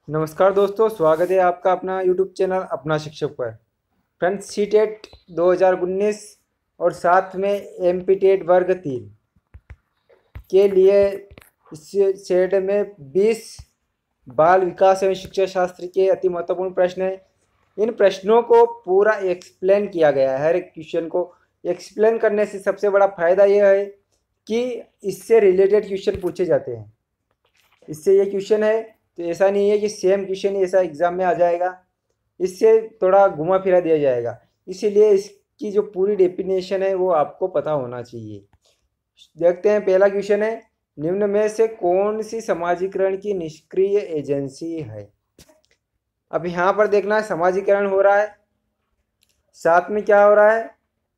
नमस्कार दोस्तों, स्वागत है आपका अपना यूट्यूब चैनल अपना शिक्षक पर। फ्रेंड्स, सीटेट 2019 और साथ में एमपी टेट वर्ग 3 के लिए इस सेट में 20 बाल विकास एवं शिक्षा शास्त्र के अति महत्वपूर्ण प्रश्न हैं। इन प्रश्नों को पूरा एक्सप्लेन किया गया है। हर एक क्वेश्चन को एक्सप्लेन करने से सबसे बड़ा फायदा यह है कि इससे रिलेटेड क्वेश्चन पूछे जाते हैं। इससे ये क्वेश्चन है तो ऐसा नहीं है कि सेम क्वेश्चन ही ऐसा एग्जाम में आ जाएगा, इससे थोड़ा घुमा फिरा दिया जाएगा। इसीलिए इसकी जो पूरी डेफिनेशन है वो आपको पता होना चाहिए। देखते हैं, पहला क्वेश्चन है, निम्न में से कौन सी समाजीकरण की निष्क्रिय एजेंसी है। अब यहाँ पर देखना है, समाजीकरण हो रहा है, साथ में क्या हो रहा है,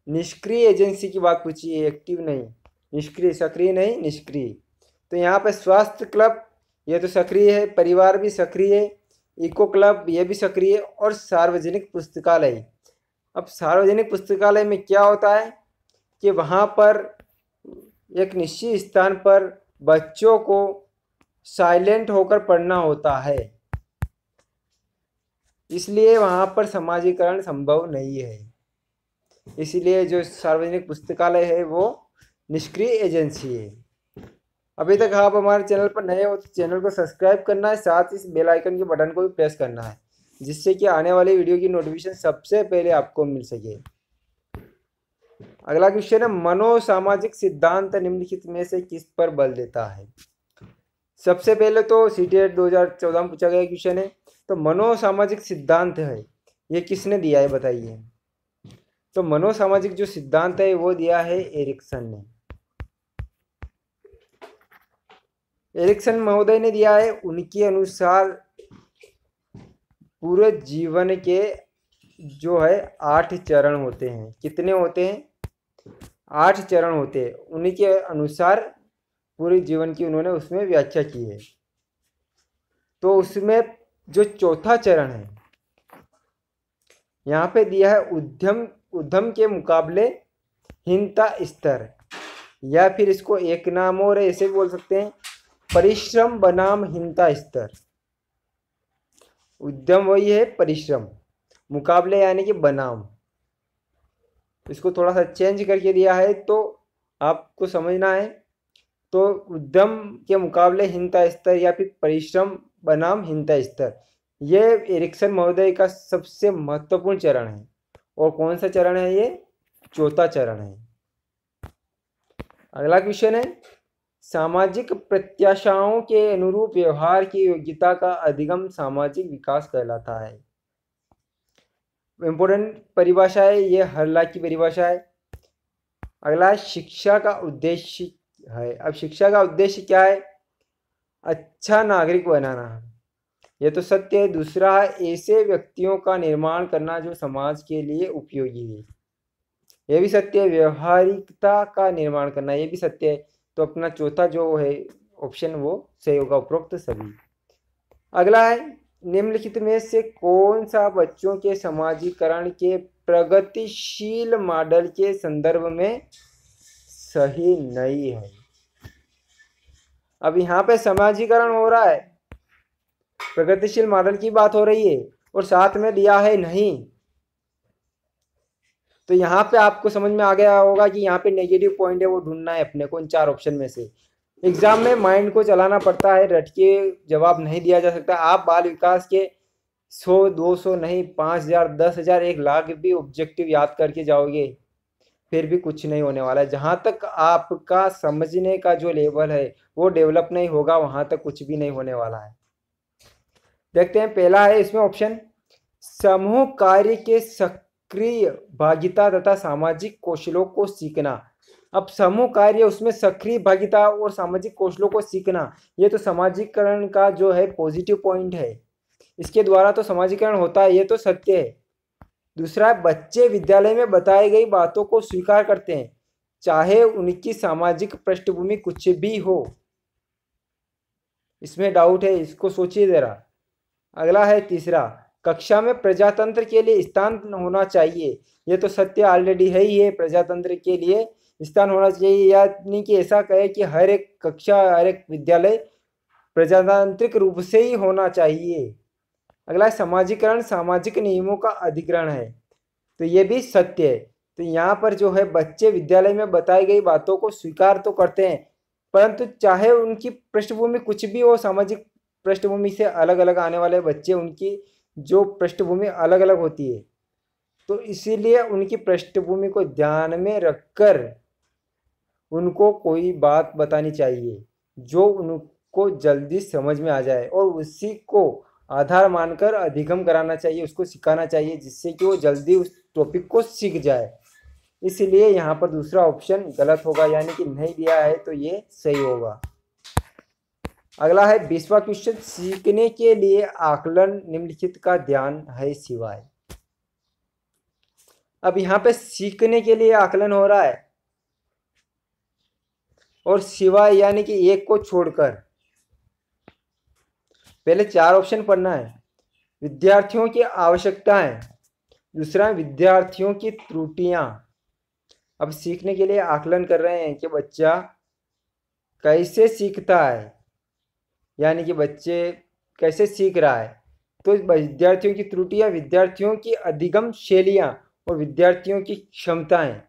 निष्क्रिय एजेंसी की बात पूछी है, एक्टिव नहीं, निष्क्रिय, सक्रिय नहीं, निष्क्रिय। तो यहाँ पे स्वास्थ्य क्लब ये तो सक्रिय है, परिवार भी सक्रिय है, इको क्लब ये भी सक्रिय है, और सार्वजनिक पुस्तकालय। अब सार्वजनिक पुस्तकालय में क्या होता है कि वहाँ पर एक निश्चित स्थान पर बच्चों को साइलेंट होकर पढ़ना होता है, इसलिए वहाँ पर समाजीकरण संभव नहीं है। इसलिए जो सार्वजनिक पुस्तकालय है वो निष्क्रिय एजेंसी है। अभी तक आप हमारे चैनल पर नए हो तो चैनल को सब्सक्राइब करना है, साथ ही इस बेल आइकन के बटन को भी प्रेस करना है, जिससे कि आने वाली वीडियो की नोटिफिकेशन सबसे पहले आपको मिल सके। अगला क्वेश्चन है, मनोसामाजिक सिद्धांत निम्नलिखित में से किस पर बल देता है। सबसे पहले तो सीटेट 2014 में पूछा गया क्वेश्चन है, तो मनोसामाजिक सिद्धांत है ये किसने दिया है बताइए। तो मनोसामाजिक जो सिद्धांत है वो दिया है एरिक्सन ने। एरिक्सन महोदय ने दिया है। उनके अनुसार पूरे जीवन के जो है 8 चरण होते हैं। कितने होते हैं? 8 चरण होते हैं। उन्हीं के अनुसार पूरे जीवन की उन्होंने उसमें व्याख्या की है। तो उसमें जो चौथा चरण है यहाँ पे दिया है उद्यम के मुकाबले हीनता स्तर, या फिर इसको एक नाम और ऐसे भी बोल सकते हैं, परिश्रम बनाम हीनता स्तर। उद्यम वही है, परिश्रम, मुकाबले यानी कि बनाम। इसको थोड़ा सा चेंज करके दिया है तो आपको समझना है। तो उद्यम के मुकाबले हीनता स्तर या फिर परिश्रम बनाम हीनता स्तर, ये एरिक्सन महोदय का सबसे महत्वपूर्ण चरण है। और कौन सा चरण है ये? चौथा चरण है। अगला क्वेश्चन है, सामाजिक प्रत्याशाओं के अनुरूप व्यवहार की योग्यता का अधिगम सामाजिक विकास कहलाता है। इंपोर्टेंट परिभाषा है ये, हर लाख की परिभाषा है। अगला, शिक्षा का उद्देश्य है। अब शिक्षा का उद्देश्य क्या है? अच्छा नागरिक बनाना, ये तो सत्य है। दूसरा है, ऐसे व्यक्तियों का निर्माण करना जो समाज के लिए उपयोगी है, ये भी सत्य है। व्यवहारिकता का निर्माण करना, ये भी सत्य है। तो अपना चौथा जो है ऑप्शन वो सही होगा, उपरोक्त सभी। अगला है, निम्नलिखित में से कौन सा बच्चों के समाजीकरण के प्रगतिशील मॉडल के संदर्भ में सही नहीं है। अब यहाँ पे समाजीकरण हो रहा है, प्रगतिशील मॉडल की बात हो रही है, और साथ में दिया है नहीं। तो यहाँ पे आपको समझ में आ गया होगा कि यहाँ पे नेगेटिव पॉइंट है वो ढूंढना है अपने को इन 4 ऑप्शन में से। एग्जाम में माइंड को चलाना पड़ता है, रट के जवाब नहीं दिया जा सकता। आप बाल विकास के 100 200 नहीं, 5000 10,000 1,00,000 भी ऑब्जेक्टिव याद करके जाओगे फिर भी कुछ नहीं होने वाला है। जहाँ तक आपका समझने का जो लेवल है वो डेवलप नहीं होगा, वहाँ तक कुछ भी नहीं होने वाला है। देखते हैं, पहला है इसमें ऑप्शन, समूह कार्य के सक्रिय भागीदारी तथा सामाजिक कौशलों को सीखना। अब समूह कार्य, उसमें सक्रिय भागीदारी और सामाजिक कौशलों को सीखना, ये तो समाजीकरण का जो है पॉजिटिव पॉइंट है। इसके द्वारा तो समाजीकरण होता है, ये तो सत्य है। दूसरा, बच्चे विद्यालय में बताई गई बातों को स्वीकार करते हैं, चाहे उनकी सामाजिक पृष्ठभूमि कुछ भी हो। इसमें डाउट है, इसको सोचिए जरा। अगला है तीसरा, कक्षा में प्रजातंत्र के लिए स्थान होना चाहिए, ये तो सत्य ऑलरेडी है ही है। प्रजातंत्र के लिए स्थान होना चाहिए, यानी कि ऐसा कहे कि हर एक कक्षा, हर एक विद्यालय प्रजातांत्रिक रूप से ही होना चाहिए। अगला है समाजीकरण सामाजिक नियमों का अधिग्रहण है, तो ये भी सत्य है। तो यहाँ पर जो है बच्चे विद्यालय में बताई गई बातों को स्वीकार तो करते हैं, परंतु चाहे उनकी पृष्ठभूमि कुछ भी हो, सामाजिक पृष्ठभूमि से अलग अलग आने वाले बच्चे, उनकी जो पृष्ठभूमि अलग अलग होती है, तो इसीलिए उनकी पृष्ठभूमि को ध्यान में रखकर उनको कोई बात बतानी चाहिए जो उनको जल्दी समझ में आ जाए, और उसी को आधार मानकर अधिगम कराना चाहिए, उसको सिखाना चाहिए, जिससे कि वो जल्दी उस टॉपिक को सीख जाए। इसलिए यहाँ पर दूसरा ऑप्शन गलत होगा, यानी कि नहीं दिया है, तो ये सही होगा। अगला है 20वां क्वेश्चन, सीखने के लिए आकलन निम्नलिखित का ध्यान है सिवाय। अब यहाँ पे सीखने के लिए आकलन हो रहा है और सिवाय यानी कि एक को छोड़कर। पहले 4 ऑप्शन पढ़ना है। विद्यार्थियों की आवश्यकताएं, दूसरा विद्यार्थियों की त्रुटियां। अब सीखने के लिए आकलन कर रहे हैं कि बच्चा कैसे सीखता है, यानी कि बच्चे कैसे सीख रहा है। तो विद्यार्थियों की त्रुटियां, विद्यार्थियों की अधिगम शैलियां और विद्यार्थियों की क्षमताएं।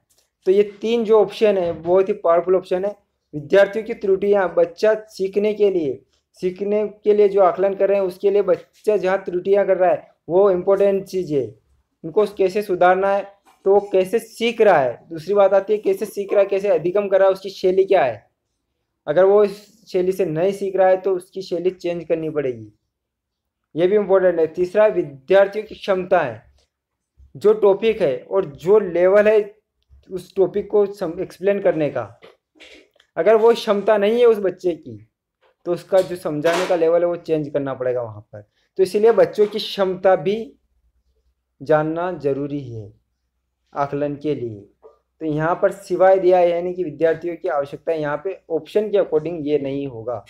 तो ये 3 जो ऑप्शन है बहुत ही पावरफुल ऑप्शन है। विद्यार्थियों की त्रुटियां, बच्चा सीखने के लिए जो आकलन कर रहे हैं उसके लिए बच्चा जहाँ त्रुटियां कर रहा है वो इम्पोर्टेंट चीज़ है। उनको कैसे सुधारना है, तो वो कैसे सीख रहा है। दूसरी बात आती है कैसे सीख रहा है, कैसे अधिगम कर रहा है, उसकी शैली क्या है। अगर वो इस शैली से नहीं सीख रहा है तो उसकी शैली चेंज करनी पड़ेगी, ये भी इम्पोर्टेंट है। तीसरा विद्यार्थियों की क्षमता है, जो टॉपिक है और जो लेवल है उस टॉपिक को एक्सप्लेन करने का, अगर वो क्षमता नहीं है उस बच्चे की तो उसका जो समझाने का लेवल है वो चेंज करना पड़ेगा वहाँ पर। तो इसीलिए बच्चों की क्षमता भी जानना जरूरी है आकलन के लिए। तो यहाँ पर सिवाय दिया है, यानी कि विद्यार्थियों की आवश्यकता, यहाँ पे ऑप्शन के अकॉर्डिंग ये नहीं होगा।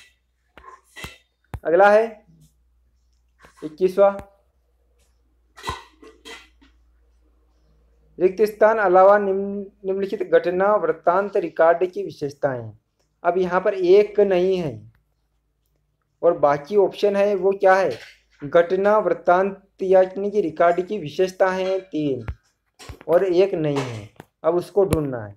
अगला है 21वां, रिक्त स्थान अलावा निम्नलिखित घटना वृत्तांत रिकॉर्ड की विशेषताएं। अब यहाँ पर एक नहीं है और बाकी ऑप्शन है वो क्या है, घटना वृत्तांत यानी कि रिकॉर्ड की विशेषता है 3 और एक नहीं है। अब उसको ढूंढना है।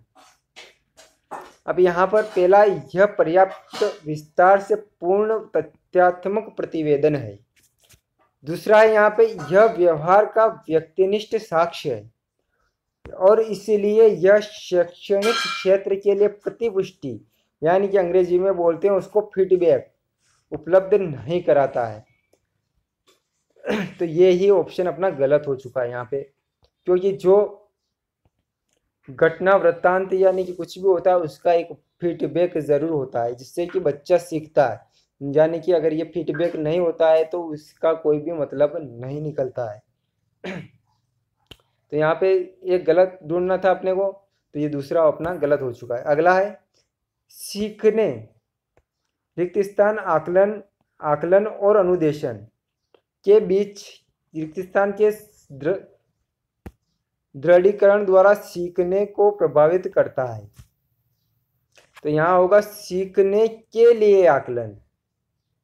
अब यहाँ पर पहला, यह पर्याप्त विस्तार से पूर्ण तथ्यात्मक प्रतिवेदन है। दूसरा है यहाँ पे, यह व्यवहार का व्यक्तिनिष्ठ साक्ष्य है और इसलिए यह शैक्षणिक क्षेत्र के लिए प्रतिपुष्टि, यानी कि अंग्रेजी में बोलते हैं उसको फीडबैक, उपलब्ध नहीं कराता है। तो ये ही ऑप्शन अपना गलत हो चुका है यहाँ पे, क्योंकि जो घटना वृत्तांत यानी कि कुछ भी होता है उसका एक फीडबैक ज़रूर होता है जिससे कि बच्चा सीखता है, यानी कि अगर ये फीडबैक नहीं होता है तो उसका कोई भी मतलब नहीं निकलता है। तो यहाँ पे एक गलत ढूंढना था अपने को, तो ये दूसरा अपना गलत हो चुका है। अगला है सीखने रिक्त स्थान आकलन और अनुदेशन के बीच रिक्त स्थान के दृढ़ीकरण द्वारा सीखने को प्रभावित करता है। तो यहाँ होगा सीखने के लिए आकलन।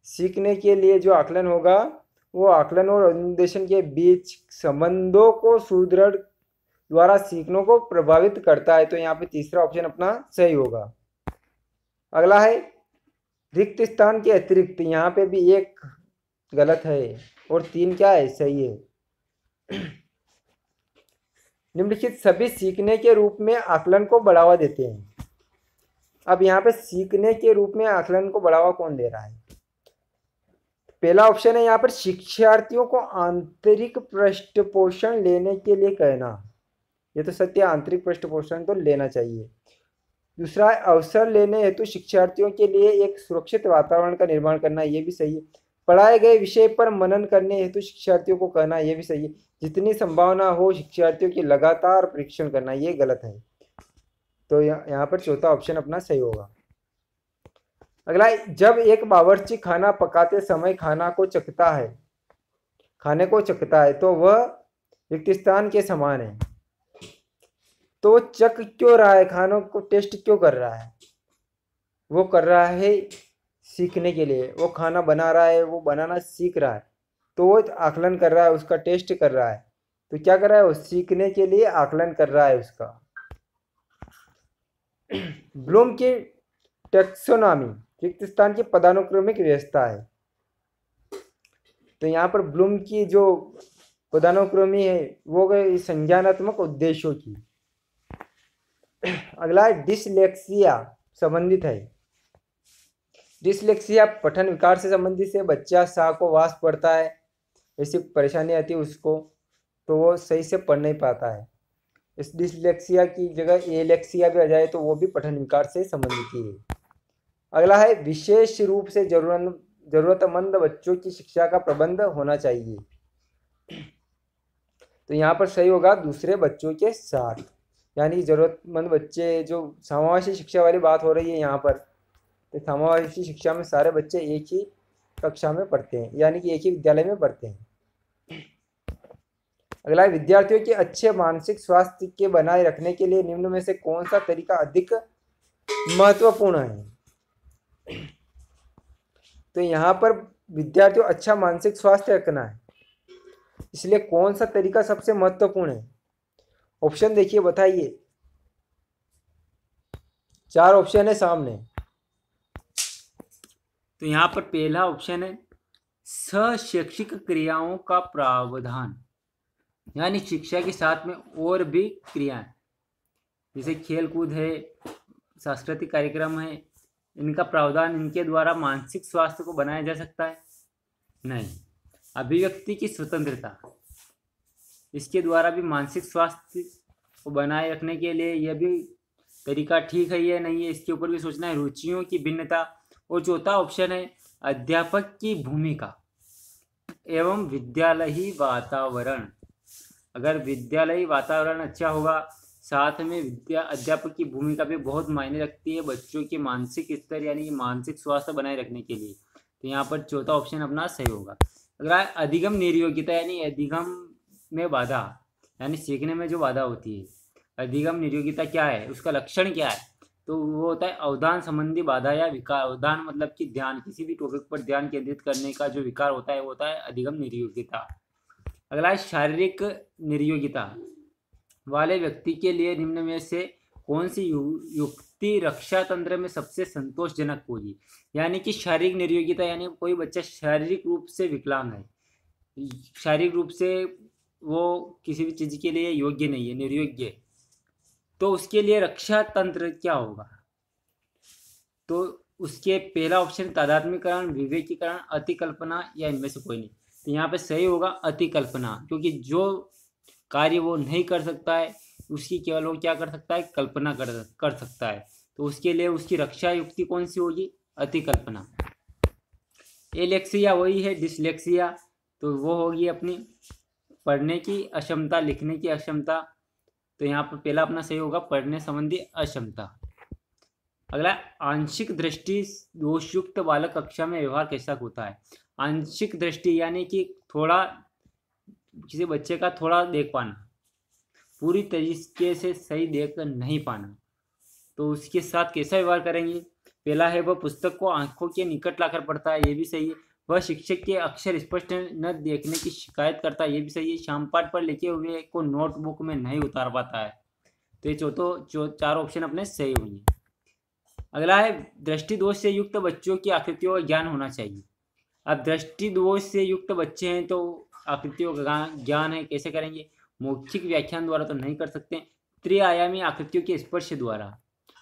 सीखने के लिए जो आकलन होगा वो आकलन और अनुदेशन के बीच संबंधों को सुदृढ़ द्वारा सीखने को प्रभावित करता है। तो यहाँ पे तीसरा ऑप्शन अपना सही होगा। अगला है रिक्त स्थान के अतिरिक्त, यहाँ पे भी एक गलत है और 3 क्या है, सही है। निम्नलिखित सभी सीखने के रूप में आकलन को बढ़ावा देते हैं। अब यहाँ पे सीखने के रूप में आकलन को बढ़ावा कौन दे रहा है। पहला ऑप्शन है यहाँ पर शिक्षार्थियों को आंतरिक पृष्ठपोषण लेने के लिए कहना, ये तो सत्य, आंतरिक पृष्ठपोषण तो लेना चाहिए। दूसरा है अवसर लेने हेतु शिक्षार्थियों के लिए एक सुरक्षित वातावरण का निर्माण करना, ये भी सही है। पढ़ाए गए विषय पर मनन करने हेतु शिक्षार्थियों को कहना, ये भी सही है। जितनी संभावना हो शिक्षार्थियों की लगातार परीक्षण करना, ये गलत है। तो यहाँ पर चौथा ऑप्शन अपना सही होगा। अगला, जब एक बावर्ची खाना पकाते समय खाने को चखता है तो वह रिक्त स्थान के समान है। तो वो चख क्यों रहा है, खानों को टेस्ट क्यों कर रहा है, वो कर रहा है सीखने के लिए। वो खाना बना रहा है, वो बनाना सीख रहा है। तो वो आकलन कर रहा है, उसका टेस्ट कर रहा है। तो क्या कर रहा है वो, सीखने के लिए आकलन कर रहा है उसका। ब्लूम की टेक्सोनॉमी रिक्त स्थान की पदानुक्रमिक व्यवस्था है। तो यहाँ पर ब्लूम की जो पदानुक्रमी है वो गई संज्ञानात्मक उद्देश्यों की। अगला है डिसलेक्सिया संबंधित है। डिसलेक्सिया पठन विकार से संबंधित है। बच्चा सा को वास पढ़ता है, ऐसी परेशानी आती है उसको, तो वो सही से पढ़ नहीं पाता है। इस डिसलेक्सिया की जगह एलेक्सिया भी आ जाए तो वो भी पठन विकार से संबंधित ही है। अगला है विशेष रूप से जरूरतमंद बच्चों की शिक्षा का प्रबंध होना चाहिए। तो यहाँ पर सही होगा दूसरे बच्चों के साथ, यानी कि जरूरतमंद बच्चे, जो समावेशी शिक्षा वाली बात हो रही है यहाँ पर। तो समावेशी शिक्षा में सारे बच्चे एक ही कक्षा में पढ़ते हैं, यानी कि एक ही विद्यालय में पढ़ते हैं। अगला है विद्यार्थियों के अच्छे मानसिक स्वास्थ्य के बनाए रखने के लिए निम्न में से कौन सा तरीका अधिक महत्वपूर्ण है। तो यहाँ पर विद्यार्थियों अच्छा मानसिक स्वास्थ्य रखना है, इसलिए कौन सा तरीका सबसे महत्वपूर्ण है। ऑप्शन देखिए, बताइए। 4 ऑप्शन है सामने। तो यहाँ पर पहला ऑप्शन है शैक्षिक क्रियाओं का प्रावधान, यानी शिक्षा के साथ में और भी क्रियाएं, जैसे खेल कूद है, सांस्कृतिक कार्यक्रम है, इनका प्रावधान, इनके द्वारा मानसिक स्वास्थ्य को बनाया जा सकता है। नहीं, अभिव्यक्ति की स्वतंत्रता, इसके द्वारा भी मानसिक स्वास्थ्य को बनाए रखने के लिए यह भी तरीका ठीक है या नहीं है, इसके ऊपर भी सोचना है। रुचियों की भिन्नता। और चौथा ऑप्शन है अध्यापक की भूमिका एवं विद्यालयी वातावरण। अगर विद्यालयी वातावरण अच्छा होगा, साथ में अध्यापक की भूमिका भी बहुत मायने रखती है बच्चों के मानसिक स्तर यानी कि मानसिक स्वास्थ्य बनाए रखने के लिए। तो यहाँ पर चौथा ऑप्शन अपना सही होगा। अगर अधिगम निर्योग्यता यानी अधिगम में बाधा, यानी सीखने में जो बाधा होती है, अधिगम निर्योग्यता क्या है, उसका लक्षण क्या है, तो वो होता है अवधान संबंधी बाधा या विकार। अवधान मतलब कि ध्यान, किसी भी टॉपिक पर ध्यान केंद्रित करने का जो विकार होता है वो होता है अधिगम निर्योग्यता। अगला है शारीरिक निर्योग्यता वाले व्यक्ति के लिए निम्न में से कौन सी युक्ति रक्षा तंत्र में सबसे संतोषजनक होगी। यानी कि शारीरिक निर्योग्यता यानी कोई बच्चा शारीरिक रूप से विकलांग है, शारीरिक रूप से वो किसी भी चीज़ के लिए योग्य नहीं है, निर्योग्य, तो उसके लिए रक्षा तंत्र क्या होगा। तो उसके पहला ऑप्शन तादात्म्यकरण, विवेकीकरण, अतिकल्पना या इनमें से कोई नहीं। तो यहाँ पे सही होगा अतिकल्पना, क्योंकि जो कार्य वो नहीं कर सकता है उसकी केवल वो क्या कर सकता है, कल्पना कर सकता है। तो उसके लिए उसकी रक्षा युक्ति कौन सी होगी, अतिकल्पना। एलेक्सिया वही है डिसलेक्सिया, तो वो होगी अपनी पढ़ने की अक्षमता, लिखने की अक्षमता। तो यहाँ पर पहला अपना सही होगा पढ़ने संबंधी अक्षमता। अगला आंशिक दृष्टि दोषयुक्त बालक कक्षा में व्यवहार कैसा होता है। आंशिक दृष्टि यानी कि थोड़ा किसी बच्चे का थोड़ा देख पाना, पूरी तरीके से सही देख नहीं पाना, तो उसके साथ कैसा व्यवहार करेंगे। पहला है वह पुस्तक को आंखों के निकट लाकर पढ़ता है, ये भी सही है। वह शिक्षक के अक्षर स्पष्ट न देखने की शिकायत करता है, ये भी सही है। शामपाठ पर लिखे हुए को नोटबुक में नहीं उतार पाता है। तो ये 4 ऑप्शन अपने सही होंगे। अगला है दृष्टि दोष से युक्त बच्चों की आकृतियों का ज्ञान होना चाहिए। अब दृष्टि दोष से युक्त बच्चे हैं तो आकृतियों का ज्ञान है, कैसे करेंगे, मौखिक व्याख्यान द्वारा तो नहीं कर सकते, त्रिआयामी आकृतियों के स्पर्श द्वारा।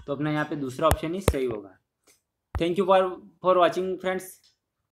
तो अपना यहाँ पे दूसरा ऑप्शन ही सही होगा। Thank you for watching friends.